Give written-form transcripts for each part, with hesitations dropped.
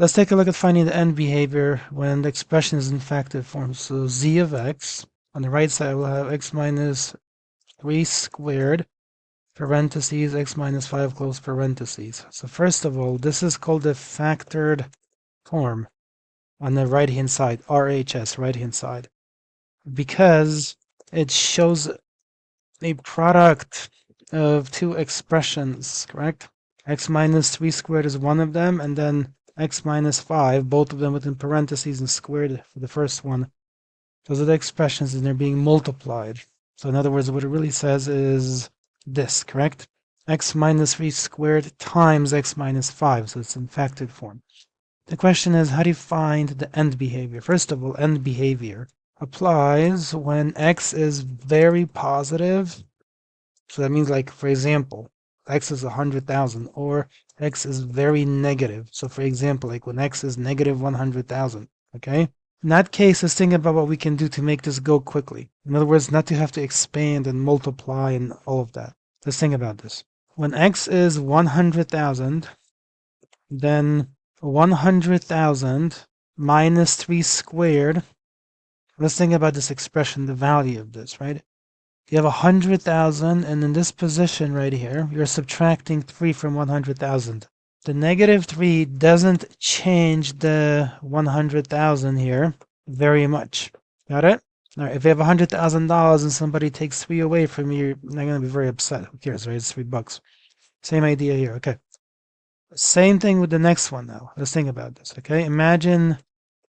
Let's take a look at finding the end behavior when the expression is in factored form. So z of x, on the right side we'll have x minus 3 squared, parentheses, x minus 5 close parentheses. So first of all, this is called the factored form on the right hand side, RHS, right hand side, because it shows a product of two expressions, correct? X minus 3 squared is one of them, and then x minus 5, both of them within parentheses and squared for the first one. Those are the expressions and they're being multiplied. So in other words, what it really says is this, correct? X minus 3 squared times x minus 5, so it's in factored form. The question is, how do you find the end behavior? First of all, end behavior applies when x is very positive. So that means, like, for example, x is 100,000, or x is very negative. So for example, like when x is negative 100,000, okay? In that case, let's think about what we can do to make this go quickly. In other words, not to have to expand and multiply and all of that. Let's think about this. When x is 100,000, then 100,000 minus 3 squared. Let's think about this expression, the value of this, right? You have 100,000, and in this position right here, you're subtracting 3 from 100,000. The negative 3 doesn't change the 100,000 here very much. Got it? All right, if you have $100,000 and somebody takes 3 away from you, you're not going to be very upset. Who cares, right? It's $3. Same idea here, okay. Same thing with the next one now. Let's think about this, okay? Imagine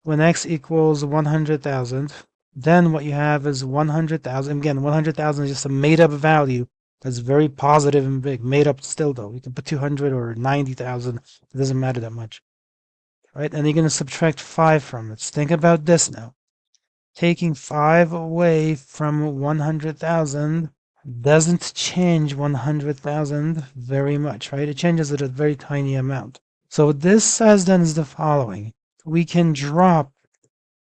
when x equals 100,000, then what you have is 100,000. Again, 100,000 is just a made-up value that's very positive and big. Made up still, though. You can put 200 or 90,000. It doesn't matter that much, right? And you're going to subtract 5 from it. Think about this now. Taking 5 away from 100,000 doesn't change 100,000 very much, right? It changes it a very tiny amount. So what this says then is the following. We can drop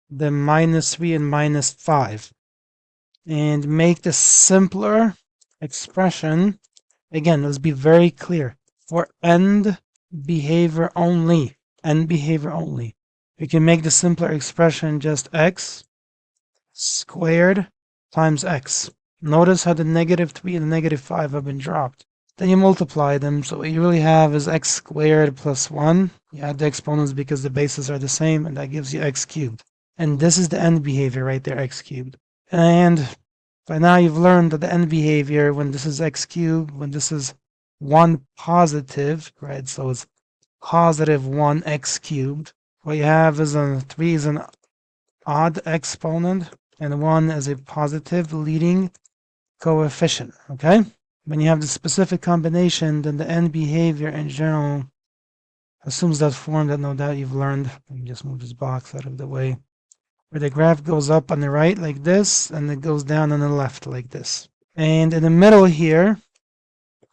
the minus 3 and minus 5 and make the simpler expression. Again, let's be very clear. For end behavior only, we can make the simpler expression just x squared times x. Notice how the negative 3 and the negative 5 have been dropped. Then you multiply them, so what you really have is x squared plus 1. You add the exponents because the bases are the same, and that gives you x cubed. And this is the end behavior right there, x cubed. And by now you've learned that the end behavior, when this is x cubed, when this is 1 positive, right, so it's positive 1 x cubed, what you have is 3 is an odd exponent, and 1 is a positive leading coefficient, okay? When you have the specific combination, then the end behavior in general assumes that form that no doubt you've learned. Let me just move this box out of the way. Where the graph goes up on the right like this, and it goes down on the left like this. And in the middle here,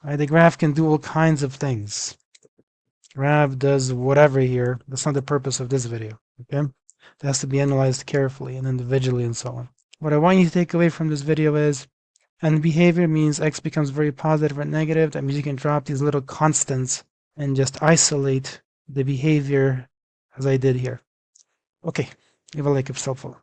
right, the graph can do all kinds of things. Graph does whatever here. That's not the purpose of this video, okay? It has to be analyzed carefully and individually and so on. What I want you to take away from this video is, and behavior means x becomes very positive or negative. That means you can drop these little constants and just isolate the behavior as I did here. Okay, leave a like if it's helpful.